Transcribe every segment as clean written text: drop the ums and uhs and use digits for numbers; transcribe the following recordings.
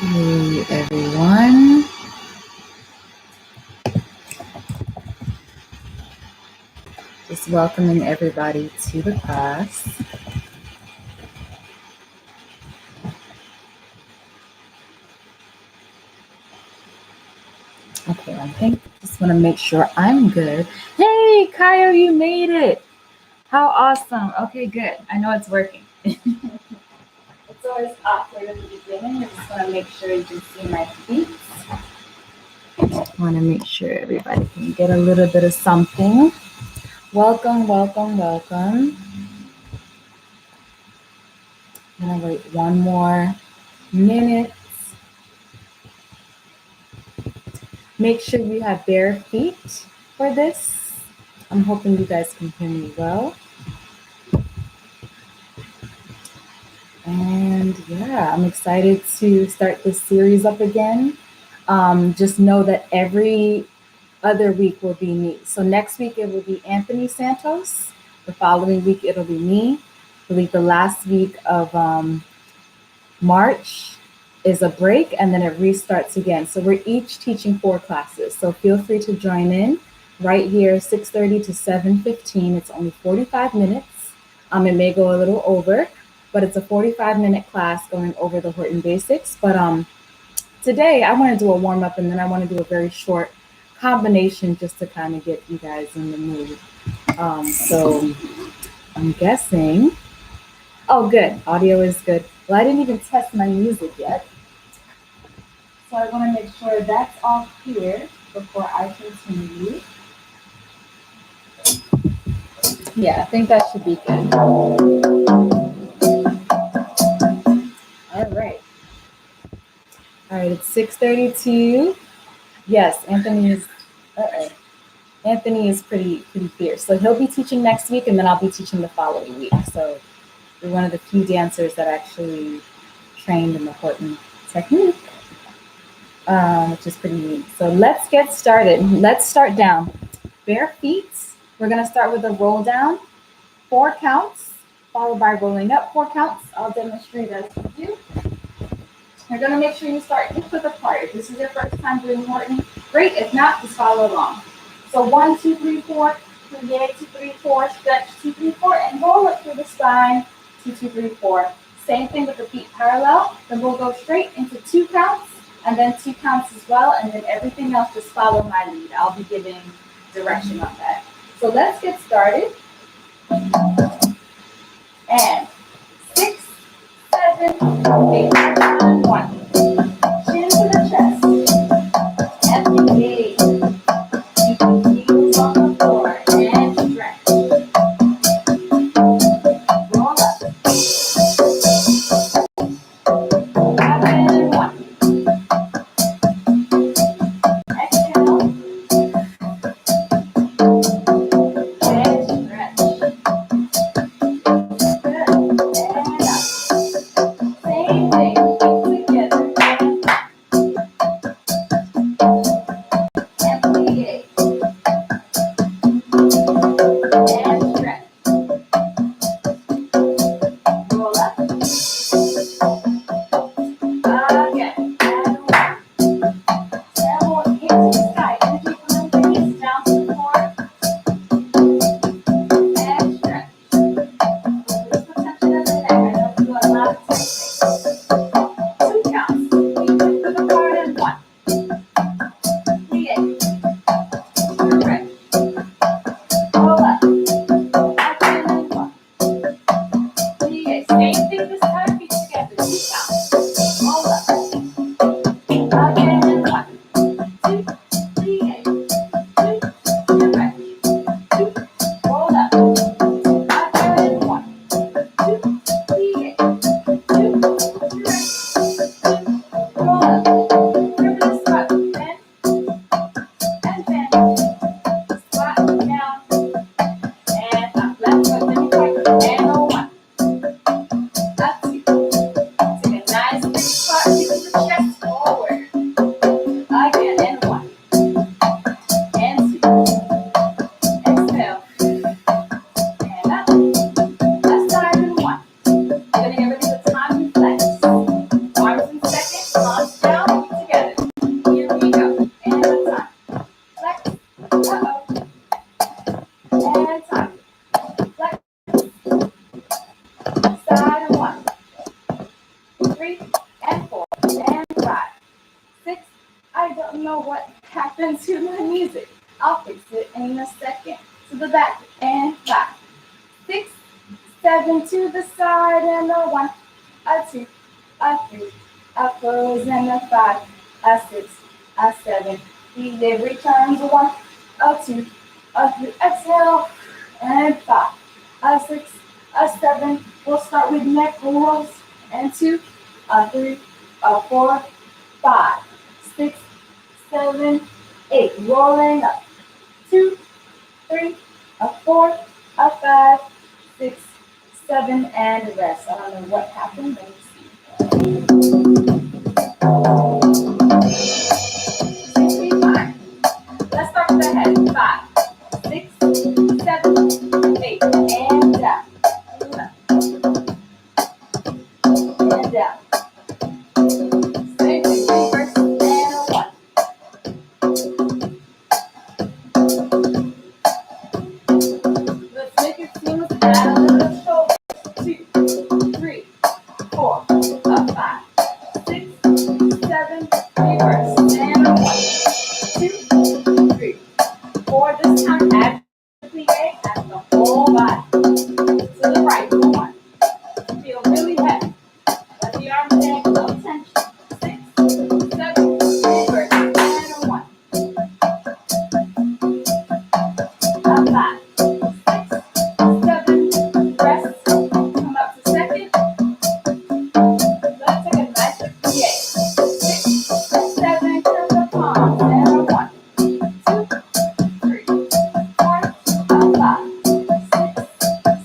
Hey everyone. Just welcoming everybody to the class. Okay, I think just want to make sure I'm good. Hey, Kyle, you made it. How awesome. Okay, good. I know it's working. It's always awkward in the beginning. I just want to make sure you can see my feet. I want to make sure everybody can get a little bit of something. Welcome, welcome, welcome. I'm going to wait one more minute. Make sure you have bare feet for this. I'm hoping you guys can hear me well. And yeah, I'm excited to start this series up again. Just know that every other week will be me. So next week it will be Anthony Santos. The following week it'll be me. I believe the last week of March is a break and then it restarts again. So we're each teaching 4 classes. So feel free to join in right here, 6:30 to 7:15. It's only 45 minutes. It may go a little over, but it's a 45-minute class going over the Horton basics. But today I want to do a warm up and then I want to do a very short combination just to kind of get you guys in the mood. So I'm guessing, oh good, audio is good. Well, I didn't even test my music yet. So I want to make sure that's all clear before I continue. Yeah, I think that should be good. All right. All right, it's 6:32. Yes, Anthony is pretty fierce. So he'll be teaching next week and then I'll be teaching the following week. So you're one of the few dancers that actually trained in the Horton technique. Which is pretty neat. So let's get started. Let's start down. Bare feet. We're going to start with a roll down, 4 counts, followed by rolling up 4 counts. I'll demonstrate as we do. You're going to make sure you start hip width apart. If this is your first time doing Horton, great. If not, just follow along. So 1, 2, 3, 4, create 2, 3, 4, stretch 2, 3, 4, and roll up through the spine, 2, 2, 3, 4. Same thing with the feet parallel. Then we'll go straight into 2 counts. And then 2 counts as well, and then everything else just follow my lead. I'll be giving direction on that. So let's get started. And 6, 7, 8, 1. Chin to the chest. Engage. Keep the heels on the floor and stretch. Roll up. 7, 1. know what happened to my music. I'll fix it in a second. To the back and 5, 6, 7 to the side and a 1, a 2, a 3, a close and a 5, a 6, a 7. The returns a 1, a 2, a 3. Exhale and 5, a 6, a 7. We'll start with neck rolls and 2, a 3, a 4, 5, 6, 7, 8. Rolling up. 2, 3, a 4, a 5, 6, 7, and rest. I don't know what happened. Let me see. Seems to be fine. Let's start with the head. 5, 6, 7, 8, and down. And down. Same thing. Reverse and a 1. Let's make it seamless. Add a little shoulder. 2, 3, 4, a 5, 6, 7, reverse, and a 1, 2, 3, 4. This time, add the plie, add the whole body. To the right, 1. Feel really heavy. Let the arms hang, no tension. 6, 7, reverse, and a 1, a 5, 6, 7, rest. Come up to second. Let's take a nice big plie. 6, 7 to the palms, and a 1, 2, 3, 4, a 5, 6,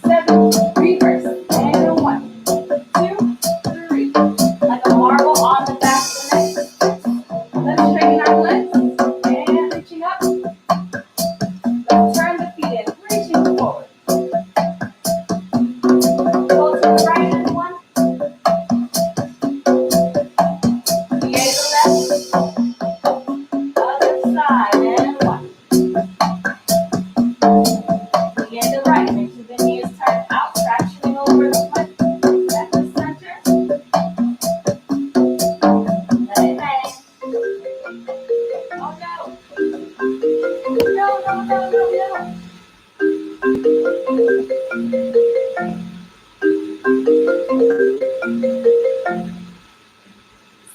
7, reverse, and a 1, 2, 3. Like a marble on the back of the neck. Let's straighten our legs and reaching up. Let's turn the feet in, reaching forward. Go to the right and 1. Plie the left. Other side and 1. Plie the right. Make sure the knee is turned out, fractioning over the foot. At the center. Let it hang. Oh no. No.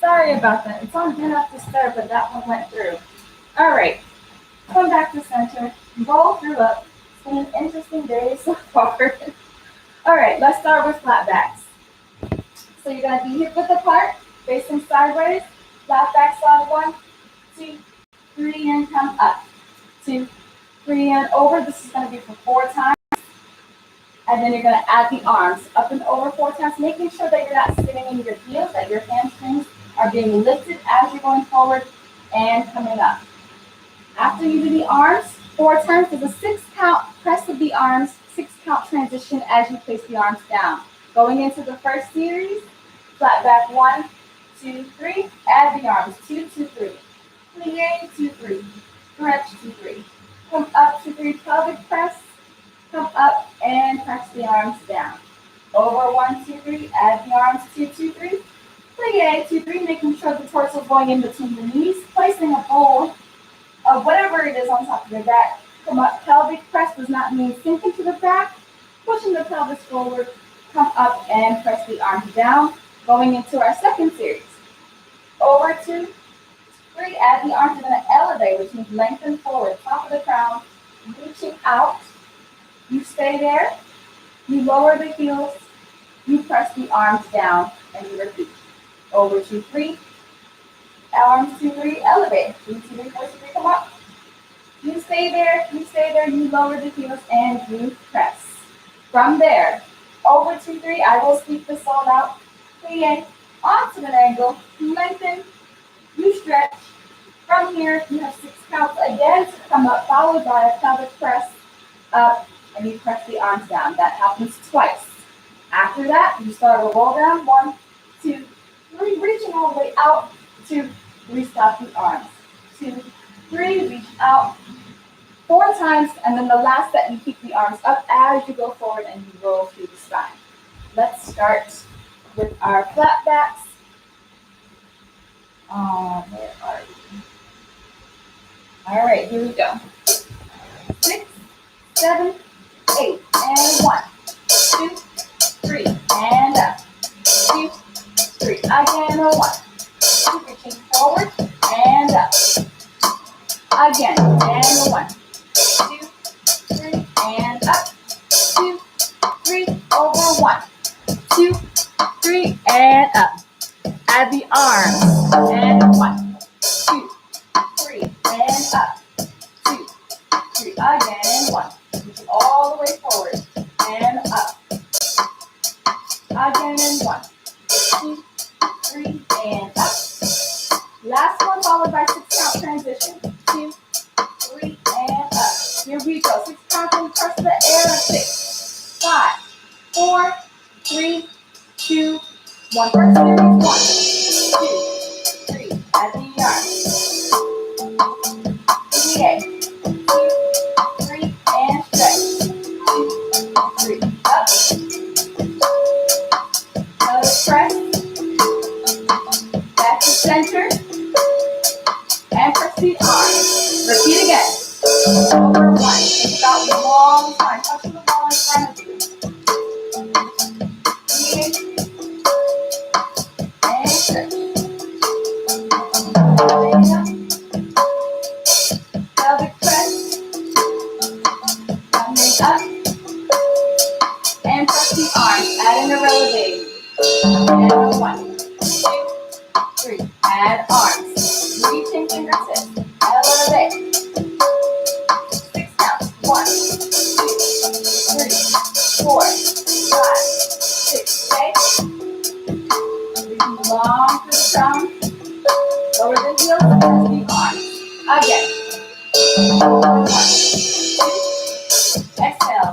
Sorry about that. It's on Do Not Disturb, but that one went through. All right. Come back to center. Roll through up. It's been an interesting day so far. All right. Let's start with flat backs. So you're going to be hip width apart, facing sideways. Flat backs on 1, 2, 3, and come up. 2, 3, and over. This is going to be for 4 times. And then you're going to add the arms up and over 4 times, making sure that you're not sitting in your heels, that your hamstrings are being lifted as you're going forward and coming up. After you do the arms 4 times, there's a 6 count press of the arms, 6 count transition as you place the arms down. Going into the first series, flat back 1, 2, 3, add the arms 2, 2, 3, plie 2, 3, stretch 2, 3, come up 2, 3, pelvic press, come up and press the arms down. Over 1, 2, 3, add the arms 2, 2, 3, plie 2, 3, making sure the torso is going in between the knees, placing a bowl of whatever it is on top of your back. Come up, pelvic press does not mean sink into the back, pushing the pelvis forward, come up and press the arms down. Going into our second series. Over 2, 3, add the arms, you're going to elevate, which means lengthen forward, top of the crown, reaching out. You stay there, you lower the heels, you press the arms down, and you repeat. Over 2, 3, arms 2, 3, elevate. 3, 2, 3, 4, 2, 3, come up. You stay there, you lower the heels, and you press. From there, over 2, 3, I will speak this all out. Plie, onto an angle, lengthen, you stretch. From here, you have 6 counts again to come up, followed by a pelvic press up, and you press the arms down. That happens twice. After that, you start a roll down. 1, 2, 3, reaching all the way out. 2, 3, stop the arms. 2, 3, reach out. 4 times, and then the last set, you keep the arms up as you go forward and you roll through the spine. Let's start with our flat backs. Where are we? All right, here we go. 6, 7, 8, and 1, 2, 3, and up. 2, 3, again, 1. Keep reaching forward and up. Again, and 1, 2, 3, and up. 2, 3, over 1, 2, 3, and up. Add the arms, and 1, 2, 3, and up. 2, 3, again, and 1. Reaching all the way forward and up. Again, and 1, 2, 3, and up. Last one followed by 6 count transition. 2, 3, and up. Here we go. 6 count and press the air. 6, 5, 4, 3, 2, 1. First series. 1, 2, 3. At the arm. 3, 2, 3, and stretch. 2, 3. Up. Another press. Back to center. And press the arm. Repeat again. Over 1. Think about the long time. Touching the ball in front of you. 3, and stretch. And up. Pelvic press. Coming up. And press the arms. Add in a releve. And 1, 2, 3. Add arms. Reaching fingertips. Elevate. 6 counts. 1, 2, 3, 4, 5, 6. Stay. Reaching long through the crown. Lower the heels and press the arms. Again. Over 1, 2. Exhale.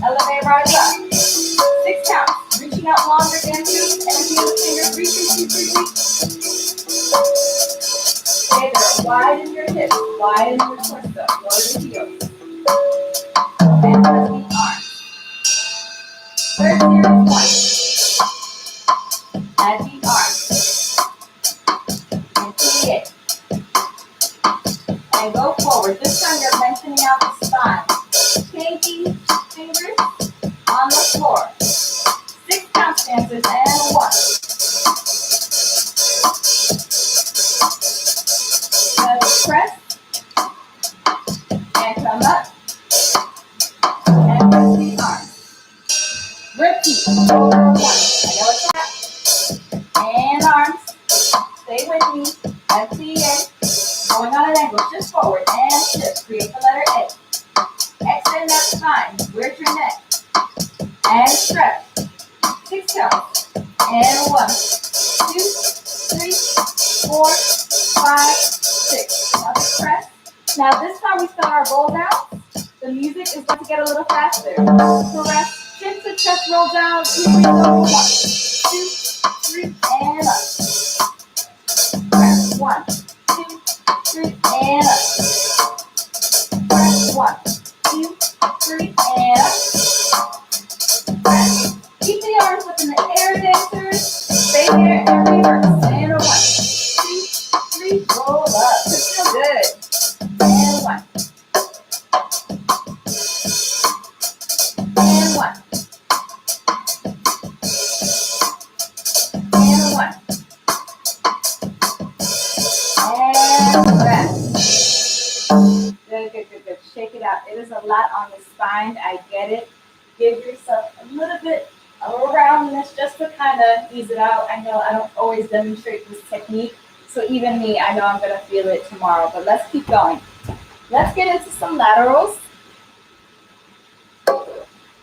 Elevate, rise up. 6 counts. Reaching out longer than 2. Energy in the fingers. Reach. Stay there. Widen your hips. Widen your torso. Lower the heels. And press the arms. Third series. 1. Add the arms. And 38. And go forward. This time you're lengthening out the spine. Pinky fingers on the floor. 6 count stances and 1. Press and come up and press the arms. Repeat over 1. I know it's hot. And arms. Stay with me. FTA. Going on an angle. Shift forward and shift. Create the letter A. Extend that spine. Where's your neck? And stretch. 6 counts. And 1, 2, 3, 4, 5, 6. Now press. Now this time we start our roll down. The music is going to get a little faster. Press. Chin to chest roll down. 2, 3, go. 1, 2, 3, and up. Press. 1, 2, 3, and up. Press. 1, 2, 3, and up. Press. Keep the arms up in the air, dancers. Stay there and reverse. And a 1, 2, 3, roll up. This feels good. And 1. And 1. And 1. And rest. Good. Shake it out. It is a lot on the spine. I get it. Give yourself a little bit of roundness just to kind of ease it out. I know I don't always demonstrate this technique, so even me, I know I'm going to feel it tomorrow, but let's keep going. Let's get into some laterals.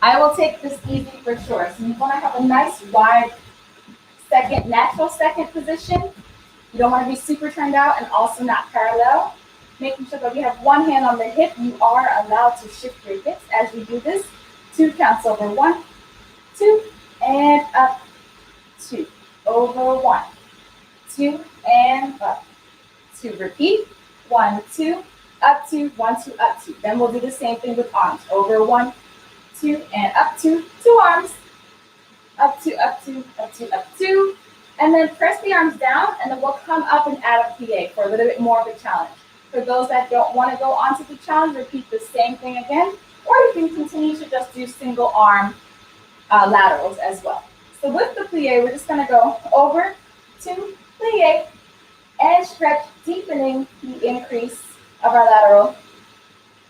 I will take this easy for sure. So you want to have a nice wide second, natural second position. You don't want to be super turned out and also not parallel. Making sure that we have one hand on the hip. You are allowed to shift your hips as you do this. 2 counts over 1, 2, and up, 2, over 1, 2, and up, 2. Repeat, 1, 2, up 2, 1, 2, up 2. Then we'll do the same thing with arms. Over 1, 2, and up 2, 2 arms. Up 2, up 2, up 2, up 2. And then press the arms down, and then we'll come up and add a plie for a little bit more of a challenge. For those that don't want to go onto the challenge, repeat the same thing again, or you can continue to just do single arm laterals as well. So with the plie, we're just going to go over to plie and stretch, deepening the increase of our lateral.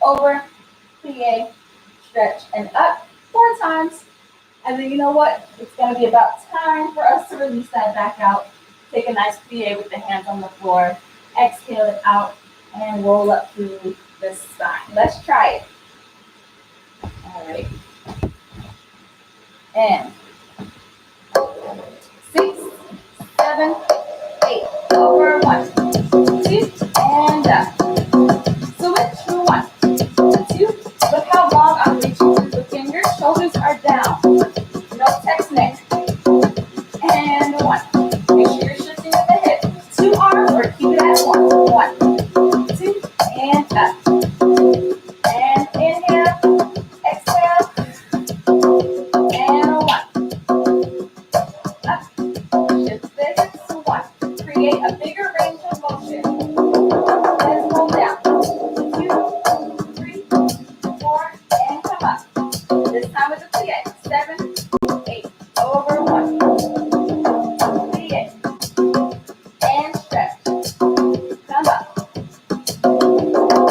Over, plie, stretch, and up 4 times. And then you know what? It's going to be about time for us to release that back out. Take a nice plie with the hands on the floor. Exhale it out and roll up through the spine. Let's try it. All right. And 6, 7, 8. Over 1, 2, and up. Switch to 1, 2. Look how long I'm reaching through the fingers. Shoulders are down. No text neck. And 1. Make sure you're shifting with the hip. 2 arms or keep it at 1. 1, 2, and up. And inhale. Exhale. And 1. Up. Shift the hips to 1. Create a bigger range of motion. And roll down. 2, 3, 4, and come up. This time with the plie. 7, 8. Over 1. Plie. And stretch. Come up.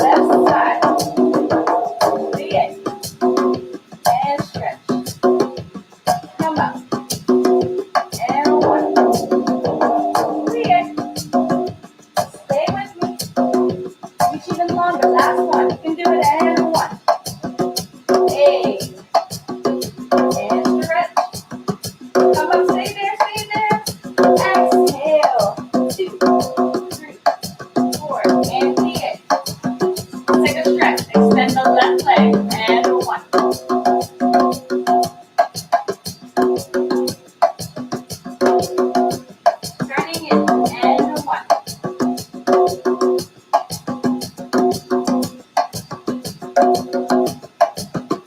Left side. Plie. And stretch. Come up. And 1. Plie. Stay with me. Reach even longer. Last one. You can do it. And 1. 8. And stretch. Come up. Stay there. Stay there. Exhale. 2, 3, 4. And plie. Take a stretch. Extend the left leg. And 1. Turning in. And 1.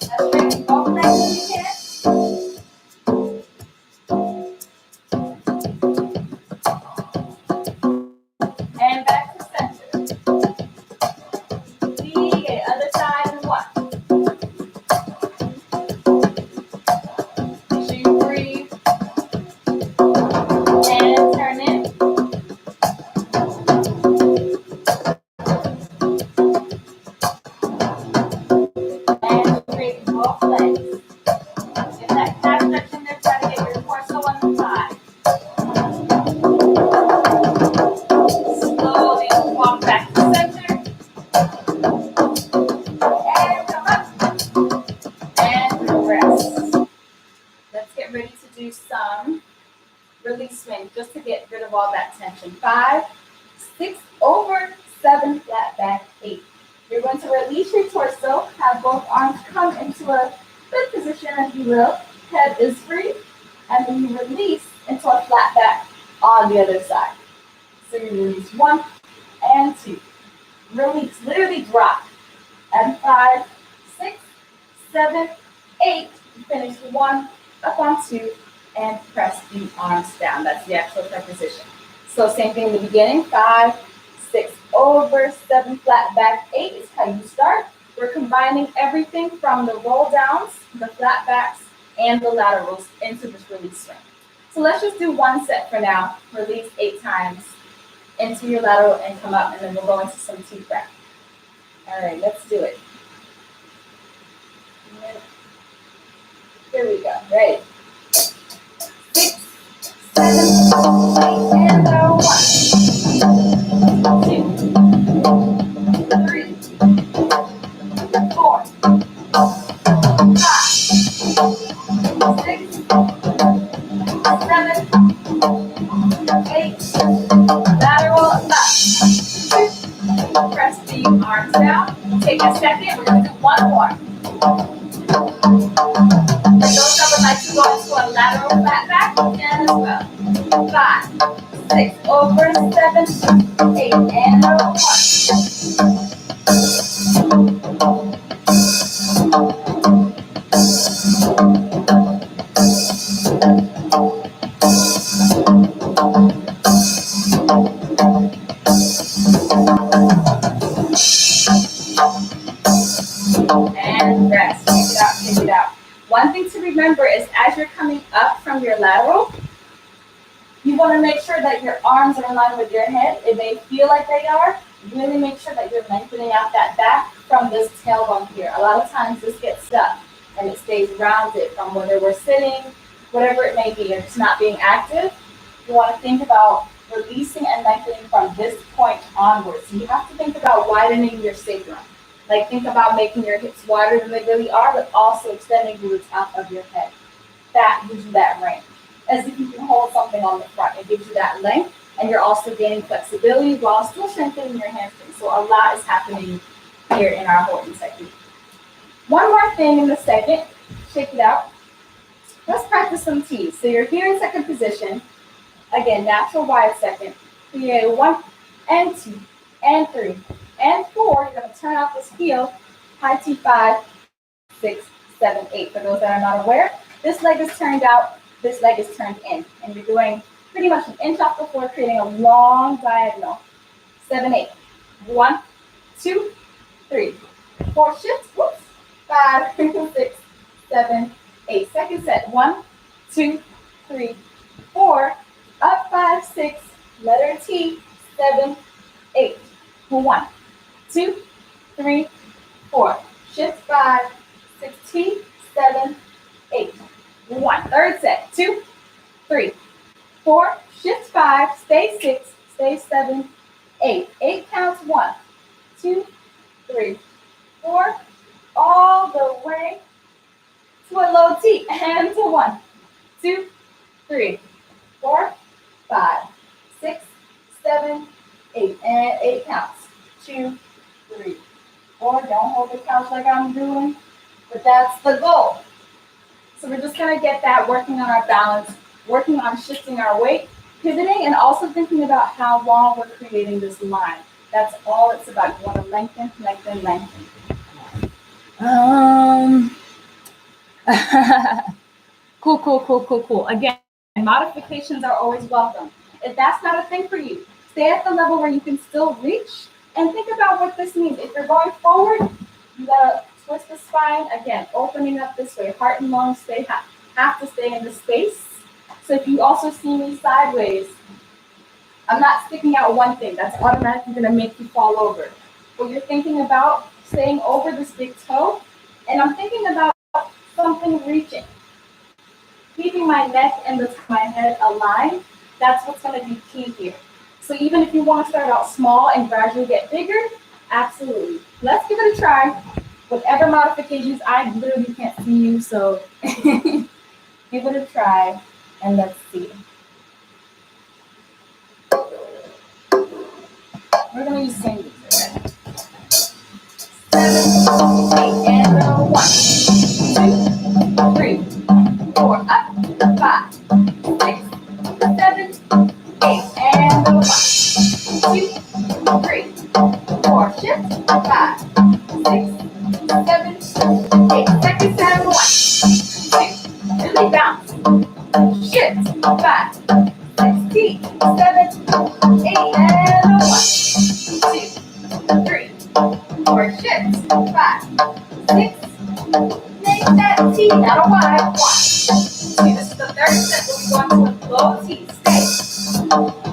Let's straighten both legs if you can. And back to center. Plie, other side, and 1. Make sure you breathe. And turn in. And straighten both legs. Get that calf stretch in there. Try to get your torso on the side. Slowly walk back to center. And come up. And rest. Let's get ready to do some release swing just to get rid of all that tension. 5, 6, over 7, flat back, 8. You're going to release your torso. Have both arms come into a good position, if you will. Head is free. And then you release into a flat back on the other side. So you release 1 and 2. Release, literally drop. And 5, 6, 7, 8. You finish 1, up on 2, and press the arms down. That's the actual preposition. So same thing in the beginning. 5, 6, over 7, flat back, 8 is how you start. We're combining everything from the roll downs, the flat backs, and the laterals into this release swing. So let's just do 1 set for now. Release 8 times into your lateral and come up, and then we'll go into some T prep. All right, let's do it. Here we go. Ready? 6, 7, 8, and 1, 2, 3, 4, 5, 6, 7, 8. Lateral up. Press the arms down. Take a second. We're going to do 1 more. For those that would like to go into a lateral flat back, you can as well. 5, 6, over 7, 8, and 1. from your lateral. You want to make sure that your arms are in line with your head. If they feel like they are, really make sure that you're lengthening out that back from this tailbone here. A lot of times this gets stuck and it stays rounded from whether we're sitting, whatever it may be, and it's not being active. You want to think about releasing and lengthening from this point onwards. So you have to think about widening your sacrum. Like think about making your hips wider than they really are, but also extending to the top of your head. That gives you that range. As if you can hold something on the front. It gives you that length, and you're also gaining flexibility while still strengthening your hamstrings. So a lot is happening here in our Horton technique. One more thing in the second, shake it out. Let's practice some T's. So you're here in second position. Again, natural wide second. Here, 1 and 2 and 3 and 4. You're going to turn out this heel. High T, 5, 6, 7, 8. For those that are not aware, this leg is turned out. This leg is turned in, and you're doing pretty much an inch off the floor, creating a long diagonal. 7, 8. 1, 2, 3, 4. Shift. Whoops. 5, 6, 7, 8. Second set. 1, 2, 3, 4. Up 5, 6. Letter T. 7, 8. 1, 2, 3, 4. Shift 5, 6 T. 7, 8. 1. Third set. 2, 3, 4. Shift 5. Stay 6. Stay 7, 8. 8 counts. 1, 2, 3, 4. All the way to a low T. And to 1, 2, 3, 4, 5, 6, 7, 8. And 8 counts. 2, 3, 4. Don't hold the couch like I'm doing, but that's the goal. So we're just going to get that working on our balance, working on shifting our weight, pivoting, and also thinking about how long we're creating this line. That's all it's about. You want to lengthen, lengthen, lengthen. Cool. Again, modifications are always welcome. If that's not a thing for you, stay at the level where you can still reach and think about what this means. If you're going forward, you gotta twist the spine, again, opening up this way. Heart and lungs have to stay in the space. So if you also see me sideways, I'm not sticking out one thing. That's automatically going to make you fall over. But you're thinking about staying over this big toe, and I'm thinking about something reaching. Keeping my neck and the top of my head aligned, that's what's going to be key here. So even if you want to start out small and gradually get bigger, absolutely. Let's give it a try. Whatever modifications, I literally can't see you, so give it a try, and let's see. We're going to use same beats, okay? 7, 8, and 1, 2, 3, 4, up, 5, 6, 7, 8, and 1, 2, 3, 4, shift, 5, 6, 7, 8. Second set. 1, 2. Really bounce. Shift. 5, 6, 7, 8, and 1, 2, 3, 4. Shift. 5, 6. Make that T. Not a Y. 1, 2. This is the third set. We'll be going to a low T. Stay.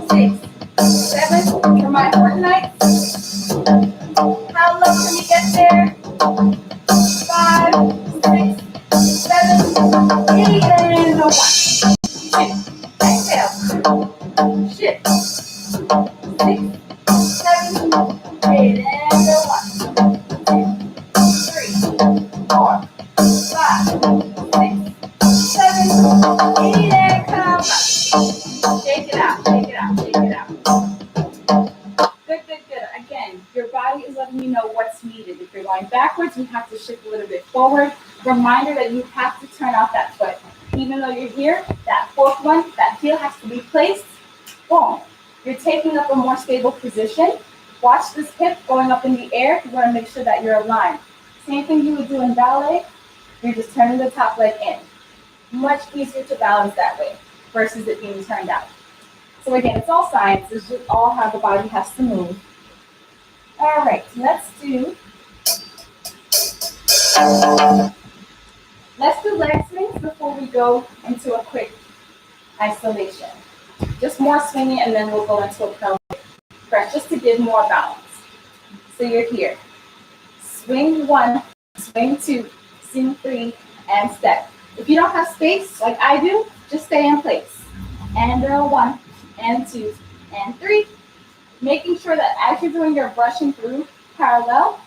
6, 7. For my Hortonites. How low can we get there? 5, 6, 7, 8, and 1, 2. Exhale. Shift. 6, 7, 8, and 1, 2, 3, 4, 5, 6, 7, 8, and come up. Shake it out. Good. Again, your body is letting you know what's needed. If you're going backwards, you have to shift a little bit forward. Reminder that you have to turn off that foot. Even though you're here, that fourth one, that heel has to be placed. Boom. You're taking up a more stable position. Watch this hip going up in the air. You want to make sure that you're aligned. Same thing you would do in ballet. You're just turning the top leg in. Much easier to balance that way versus it being turned out. So again, it's all science. It's just all how the body has to move. All right, let's do leg swings before we go into a quick isolation. Just more swinging, and then we'll go into a pelvic press just to give more balance. So you're here. Swing 1, swing 2, swing 3, and step. If you don't have space like I do, just stay in place. And 1, and 2, and 3. Making sure that as you're doing your brushing through parallel,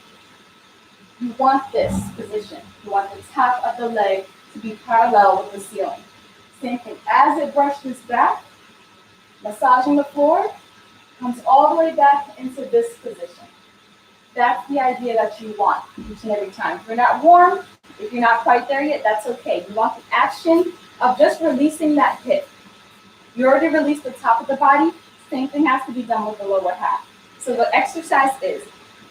you want this position. You want the top of the leg to be parallel with the ceiling. Same thing. As it brushes back, massaging the floor, comes all the way back into this position. That's the idea that you want each and every time. If you're not warm, if you're not quite there yet, that's okay. You want the action of just releasing that hip. You already released the top of the body. Same thing has to be done with the lower half. So the exercise is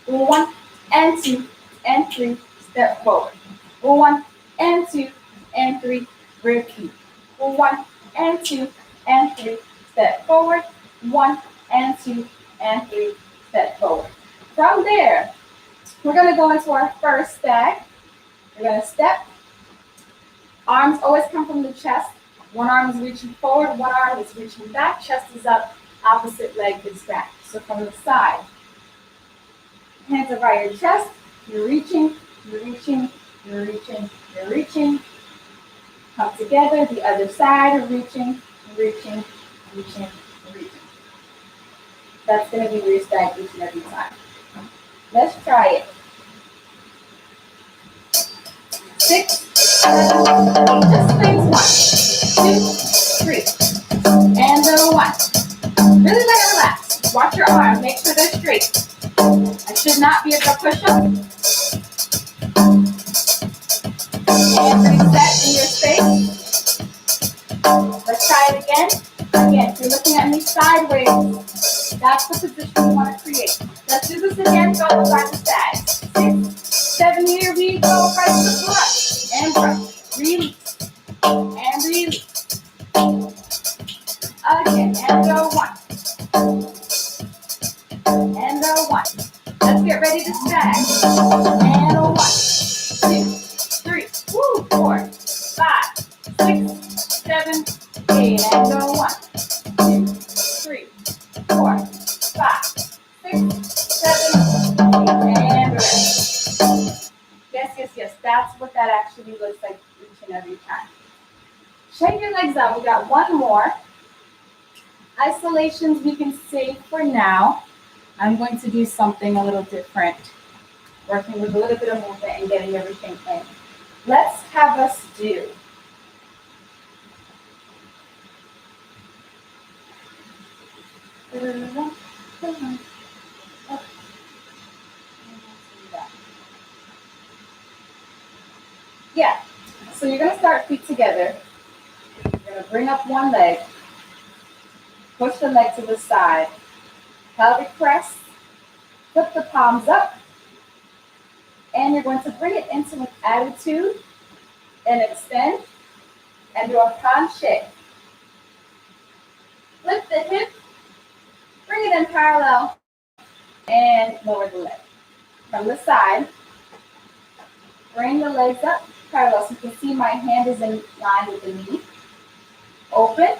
1 and 2 and 3, step forward. 1 and 2 and 3, repeat. 1 and 2 and 3, step forward. 1 and 2 and 3, step forward. From there, we're going to go into our first stag. We're going to step. Arms always come from the chest. One arm is reaching forward, one arm is reaching back. Chest is up, opposite leg is back. So from the side, hands are by your chest. You're reaching, you're reaching, you're reaching, you're reaching. Come together, the other side, reaching, reaching, reaching, reaching. That's going to be your stag each and every time. Let's try it. 6, 7, 8. Just swings 1, 2, 3. And 1. Really let it relax. Watch your arms. Make sure they're straight. It should not be a good push-up. And reset in your space. Let's try it again. Again, if you're looking at me sideways, that's the position you want to create. Let's do this again, go back to side. 6, 7, here we go, right to the brush. And brush, release, and release. Again, and 1. And 1. Let's get ready to stag. And 1, 2, 3, 4, 5, 6, 7, 8. And 1, 2, 3, 4, 5, 6, 7, 8. And rest. Yes. That's what that actually looks like each and every time. Shake your legs out. We got one more. Isolations we can save for now. I'm going to do something a little different, working with a little bit of movement and getting everything in. Let's have us do so you're going to start feet together. You're going to bring up one leg, push the leg to the side, pelvic press, flip the palms up, and you're going to bring it into an attitude and extend and do a penché. Flip the hip, bring it in parallel, and lower the leg. From the side, bring the legs up parallel. So you can see my hand is in line with the knee. Open,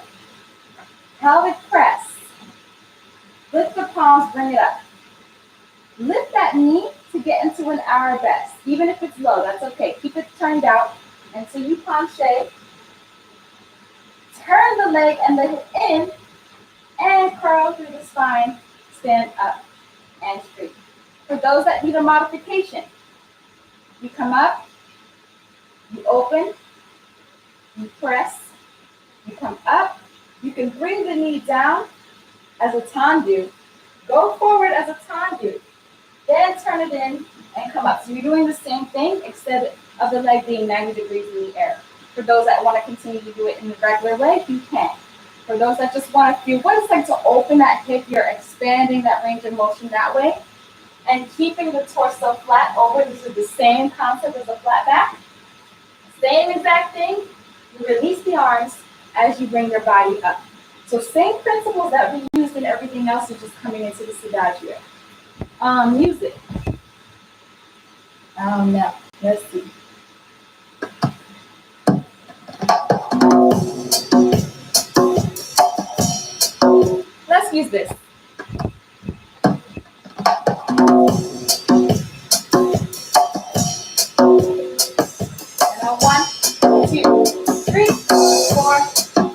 pelvic press. Lift the palms, bring it up. Lift that knee to get into an arabesque. Even if it's low, that's okay. Keep it turned out until you penché. Turn the leg and the hip in and curl through the spine. Stand up and straight. For those that need a modification, you come up, you open, you press, you come up. You can bring the knee down as a tendu. Go forward as a tendu. Then turn it in and come up. So you're doing the same thing, except of the leg being 90 degrees in the air. For those that want to continue to do it in the regular way, you can. For those that just want to feel what it's like to open that hip, you're expanding that range of motion that way. And keeping the torso flat over. This is the same concept as a flat back. Same exact thing. You release the arms as you bring your body up. So same principles that we used in everything else is just coming into this adagio. Music. No. Let's see. use this. And a 1, 2, 3, 4,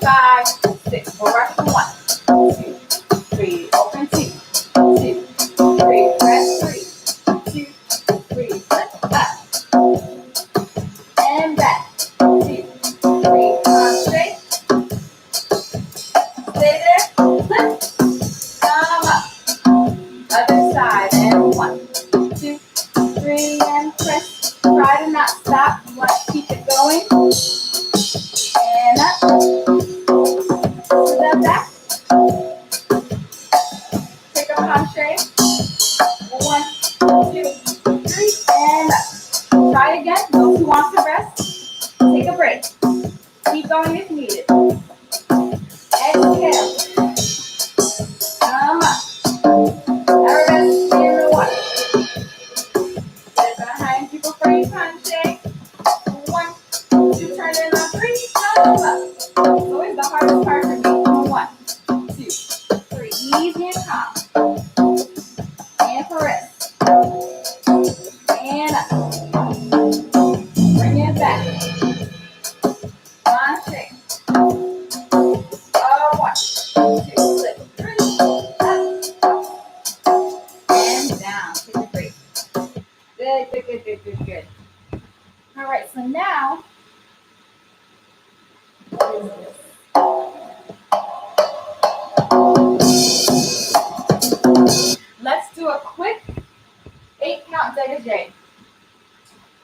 5, 6. Go right from 1, 2, 3. Open 2, 2, 3. Press 3, 2, 3. Lift up and back. 2, 3. Come straight. Stay there. Lift. Come up. Other side. And 1, 2, 3. And press. Try to not stop. You want to keep it going. And up. To the back. Take a concave. 1, 2, 3. And up. Try again. Those who want to rest, take a break. Keep going if needed. Exhale. Come up. Everybody stay in the water. Get behind people for your concave. 1, 2, turn it on 3. Come up. It's always the hardest part for me. 1, 2, 3. Easy and calm. And for rest. And up. Bring it back. On shake. 1, 2, lift. 3. Up. And down. Take a break. Good, good, good, good, good, good. All right, so now, what is this? Let's do a quick 8 count dégagé.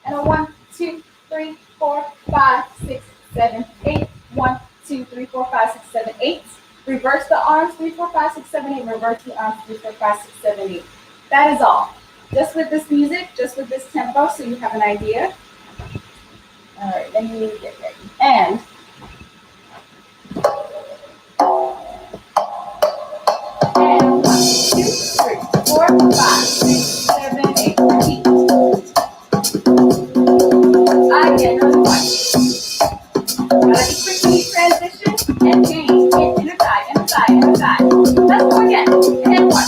And a 1, 2, 3, 4, 5, 6, 7, 8. 1, 2, 3, 4, 5, 6, 7, 8. Reverse the arms, 3, 4, 5, 6, 7, 8. Reverse the arms, 3, 4, 5, 6, 7, 8. That is all. Just with this music, just with this tempo, so you have an idea. All right, let me get ready. And And 1, 2, 3, 4, 5, 6, 7, 8. Repeat. Again, another 1. Gotta be quick when you transition and change. Inner thigh, inner thigh, inner thigh. Let's go again. And 1.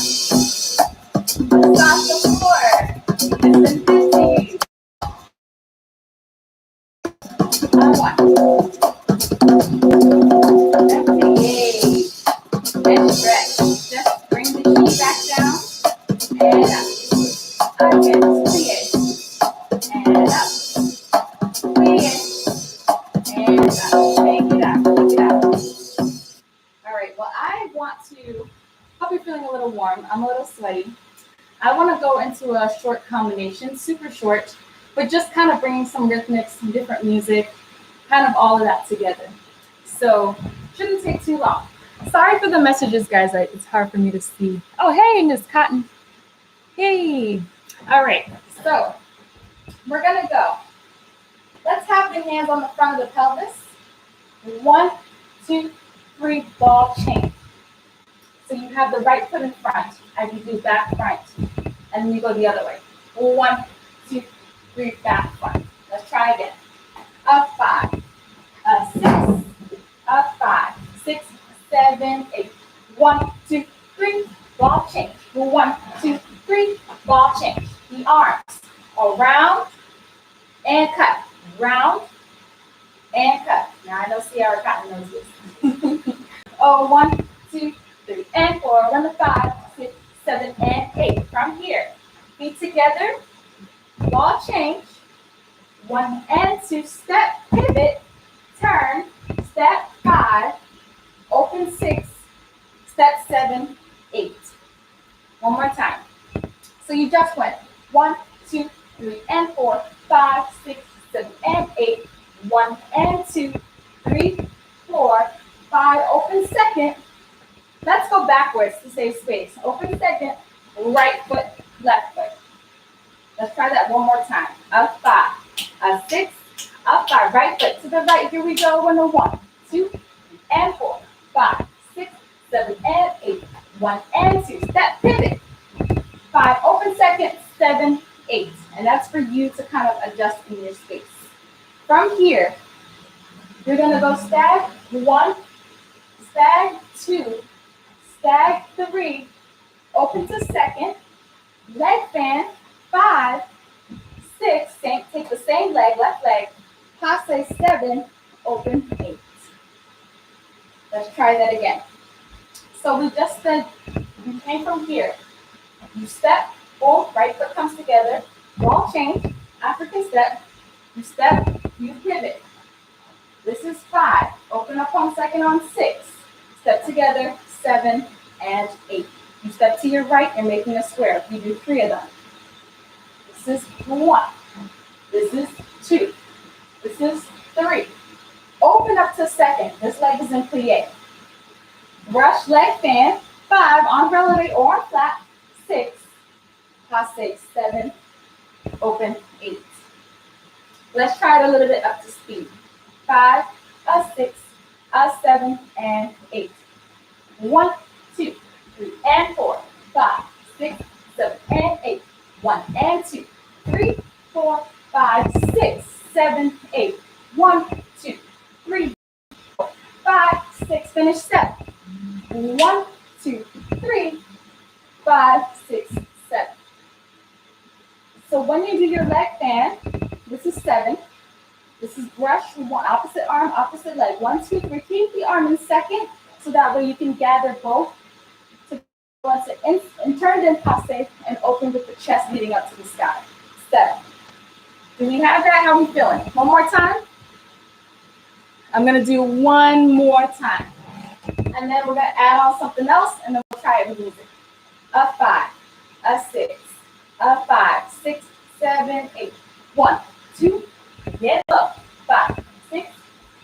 Stop the floor. Listen to you. 1. Engage. And stretch. Just bring the knee back down. And up. Again, plie. And up. Plie. And up. Take it out. Take it out. All right. Well, I want to hope you're feeling a little warm. I'm a little sweaty. I want to go into a short combination, super short, but just kind of bringing some rhythmics, some different music, kind of all of that together. So shouldn't take too long. Sorry for the messages, guys. It's hard for me to see. Oh, hey, Miss Cotton. Hey. All right. So we're going to go. Let's have the hands on the front of the pelvis. 1, 2, 3, ball change. So you have the right foot in front as you do back front. And then you go the other way. 1, 2, 3, back front. Let's try again. A 5, a 6, a 5, 6, 7, 8. 1, 2, 3, ball change. 1, 2, 3, ball change. The arms around and cut. Round and cut. Now I know Sierra Cotton knows this. 1, 2, 3, and 4. 1 to 5, 6, 7, and 8. From here, feet together, ball change. 1 and 2, step, pivot, turn, step 5, open 6, step 7, 8. One more time. So you just went 1, 2, 3, and 4, 5, 6, 7, and 8. 1 and 2, 3, 4, 5, open second. Let's go backwards to save space. Open second, right foot, left foot. Let's try that one more time. A 5, a 6, a 5. Right foot to the right. Here we go. 1, 2, and 4, 5, 6, 7, and 8. 1 and 2. Step pivot. 5. Open second. 7, 8. And that's for you to kind of adjust in your space. From here, you're going to go stag 1, stag 2, stag 3, open to second, leg fan 5, 6, take the same leg, left leg, passe 7, open 8. Let's try that again. So we just said, you came from here, you step, boom, right foot comes together, ball change, African step, you step, you pivot. This is 5, open up on second on 6, step together, 7 and 8. You step to your right and making a square. You do 3 of them. This is 1, this is 2, this is 3. Open up to second, this leg is in plie. Brush leg fan, 5, on releve or on flat, 6, passe 7, open 8. Let's try it a little bit up to speed. 5, a 6, a 7, and 8. 1, 2, 3, and 4, 5, 6, 7, and 8. 1 and 2, 3, 4, 5, 6, 7, 8. 1, 2, 3, 4, 5, 6. Finish step. 1, 2, 3, 5, 6, 7. So when you do your leg fan, this is 7. This is brush, one opposite arm, opposite leg. 1, 2, 3. Keep the arm in second, so that way you can gather both to and turn in passe and open with the chest leading up to the sky. 7. Do we have that? How are we feeling? One more time. I'm gonna do one more time. And then we're gonna add on something else, and then we'll try it with music. A 5, a 6, a 5, 6, 7, 8. 1, 2, get up. 5, 6,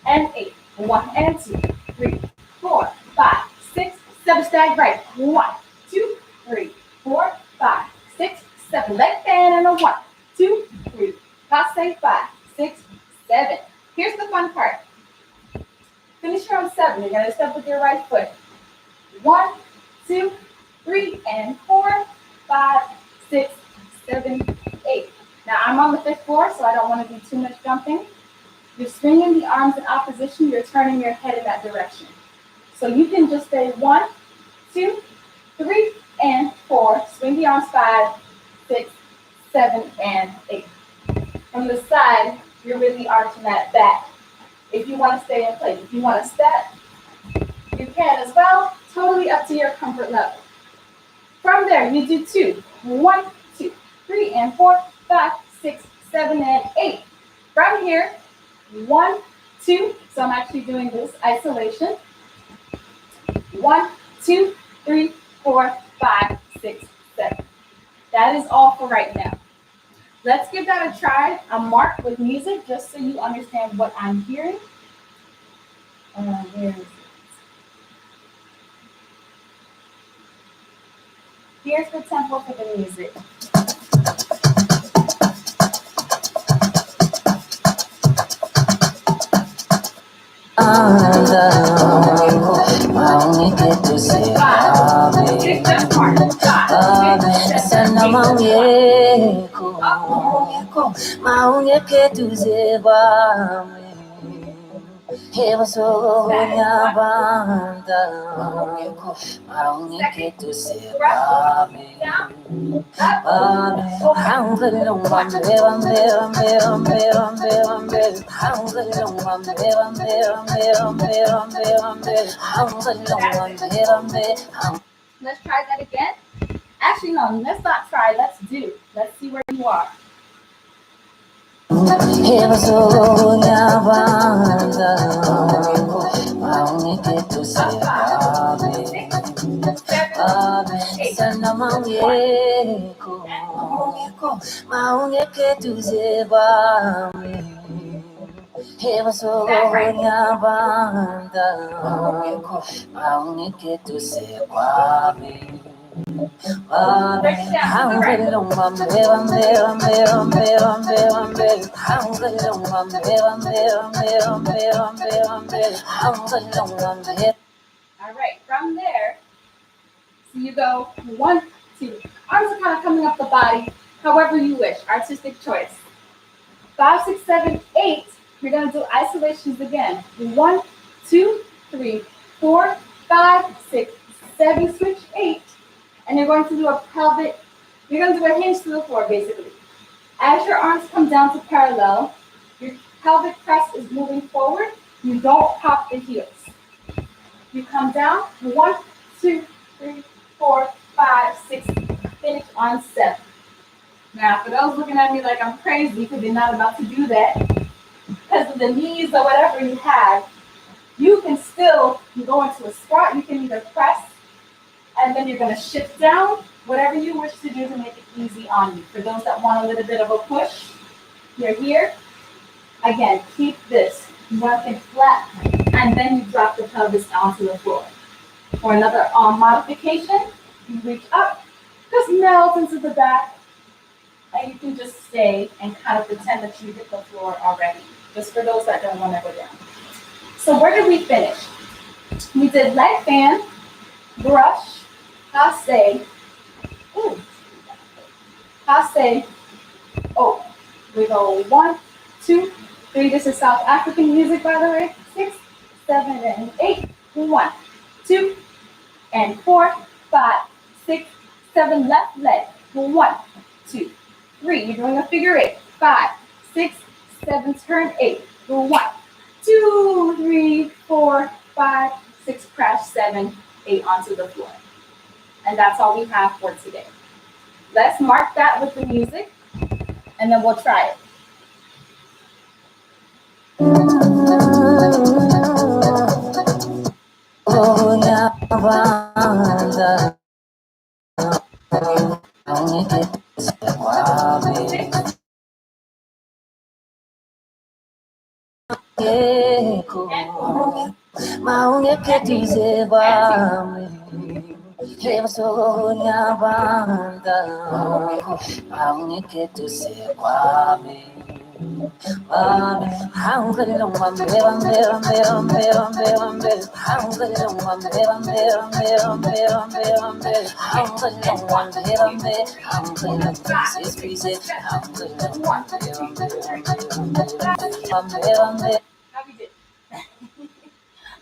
and 8. 1 and 2, 3, 4, 5, 6, 7. Stag right. 1, 2, 3, 4, 5, 6, 7. Leg fan and a 1, 2, 3. Passe 5, 6, 7. Here's the fun part. Finish your on 7. You're gonna step with your right foot. 1, 2, 3, and 4, 5, 6, 7, 8. Now I'm on the 5th floor, so I don't want to do too much jumping. You're swinging the arms in opposition. You're turning your head in that direction. So you can just say 1, 2, 3, and 4. Swing the arms 5, 6, 7, and 8. From the side, you're really arching that back. If you want to stay in place, if you want to step, you can as well. Totally up to your comfort level. From there, you do 2. 1, 2, 3, and 4, 5, 6, 7, and 8. From here, 1, 2. So I'm actually doing this isolation. 1, 2, 3, 4, 5, 6, 7. That is all for right now. Let's give that a try. I'm marked with music just so you understand what I'm hearing. Where is it? Here's the tempo for the music. Let's try that again. Actually, no, let's not try. Let's do. Let's see where you are. All right, from there, so you go 1, 2. Arms are kind of coming up the body, however you wish, artistic choice. 5, 6, 7, 8. You're going to do isolations again. 1, 2, 3, 4, 5, 6, 7, switch 8. And you're going to do a pelvic, you're going to do a hinge to the floor basically. As your arms come down to parallel, your pelvic press is moving forward. You don't pop the heels. You come down, 1, 2, 3, 4, 5, 6, finish on 7. Now, for those looking at me like I'm crazy because you're not about to do that, because of the knees or whatever you have, you can still go into a squat. You can either press, and then you're going to shift down, whatever you wish to do to make it easy on you. For those that want a little bit of a push, you're here. Again, keep this working flat, and then you drop the pelvis onto the floor. For another modification, you reach up, just melt into the back, and you can just stay and kind of pretend that you hit the floor already, just for those that don't want to go down. So where did we finish? We did leg fan, brush, passe, passe, oh, we go 1, 2, 3, this is South African music by the way, 6, 7, and 8, 1, 2, and 4, 5, 6, 7, left leg, 1, 2, 3, you're doing a figure 8, 5, 6, 7, turn 8, 1, 2, 3, 4, 5, 6, crash 7, 8 onto the floor. And that's all we have for today. Let's mark that with the music, and then we'll try it.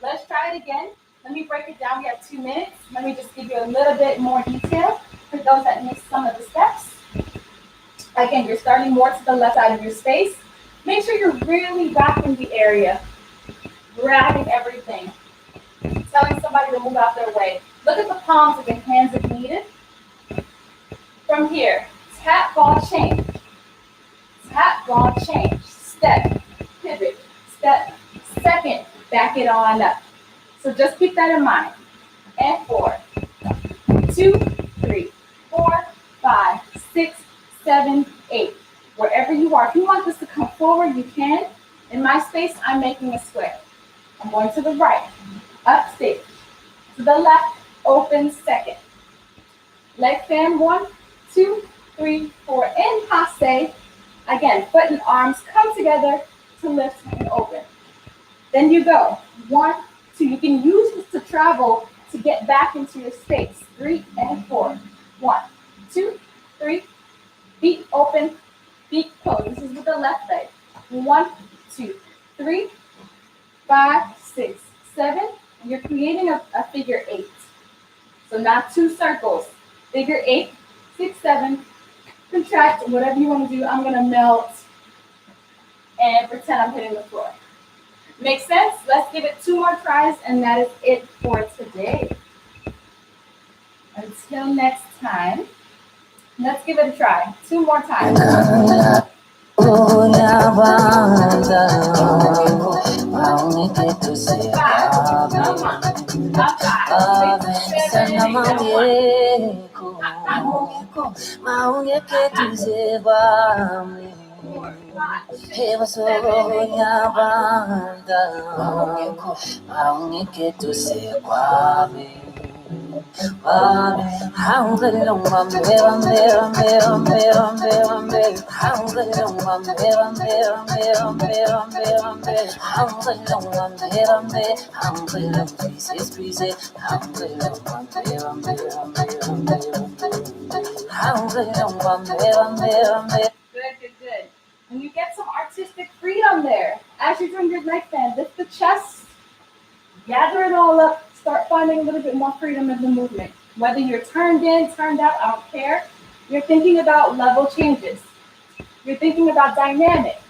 Let's try it again. Let me break it down. We have 2 minutes. Let me just give you a little bit more detail for those that missed some of the steps. Again, you're starting more to the left side of your space. Make sure you're really wrapping the area, grabbing everything, telling somebody to move out their way. Look at the palms of your hands if needed. From here, tap, ball, change. Tap, ball, change. Step, pivot, step, second, back it on up. So just keep that in mind. And 4, 2, 3, 4, 5, 6, 7, 8. Wherever you are, if you want this to come forward, you can. In my space, I'm making a square. I'm going to the right, up stage. To the left, open second. Leg fan 1, 2, 3, 4, in passe. Again, foot and arms come together to lift and open. Then you go 1, 2. You can use this to travel to get back into your space. 3 and 4. 1, 2, 3. Feet open, feet closed. This is with the left leg. 1, 2, 3, 5, 6, 7. And you're creating a figure 8. So not 2 circles. Figure 8, 6, 7. Contract, whatever you want to do. I'm going to melt and pretend I'm hitting the floor. Make sense? Let's give it 2 more tries, and that is it for today. Until next time, let's give it a try. 2 more times. Good. And you get some artistic freedom there. As you're doing your leg bend, lift the chest, gather it all up, start wanting a little bit more freedom in the movement. Whether you're turned in, turned out, I don't care. You're thinking about level changes. You're thinking about dynamic.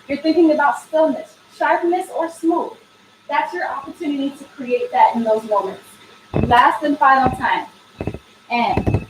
You're thinking about stillness, sharpness, or smooth. That's your opportunity to create that in those moments. Last and final time. And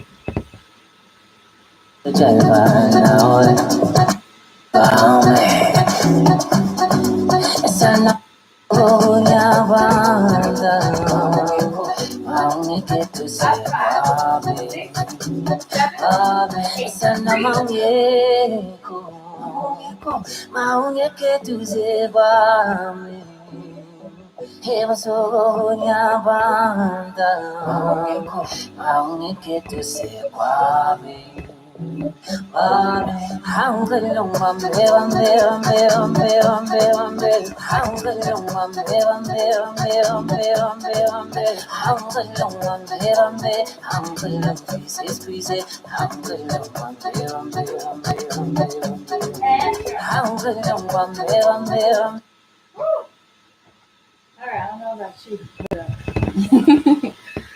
all right, I don't know about you.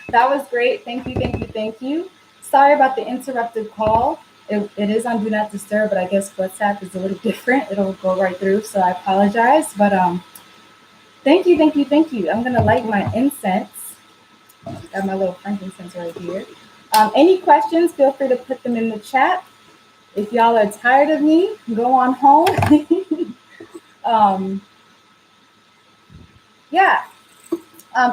That was great. Thank you, thank you, thank you. Sorry about the interrupted call. It is on Do Not Disturb, but I guess WhatsApp is a little different. It'll go right through, so I apologize. But thank you, thank you, thank you. I'm gonna light my incense. Got my little frankincense right here. Any questions? Feel free to put them in the chat. If y'all are tired of me, go on home. Yeah.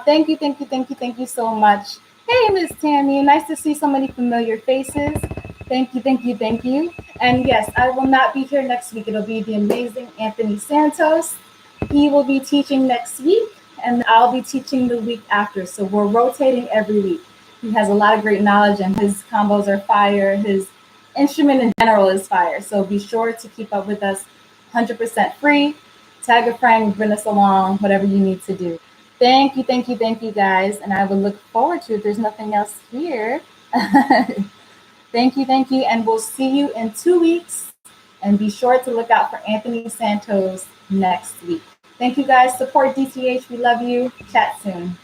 Thank you, thank you, thank you, thank you so much. Hey, Miss Tammy, nice to see so many familiar faces. Thank you, thank you, thank you. And yes, I will not be here next week. It'll be the amazing Anthony Santos. He will be teaching next week, and I'll be teaching the week after. So we're rotating every week. He has a lot of great knowledge, and his combos are fire. His instrument in general is fire. So be sure to keep up with us. 100% free. Tag a friend, bring us along, whatever you need to do. Thank you, thank you, thank you, guys. And I will look forward to it. If there's nothing else here. Thank you, and we'll see you in 2 weeks. And be sure to look out for Anthony Santos next week. Thank you, guys. Support DTH. We love you. Chat soon.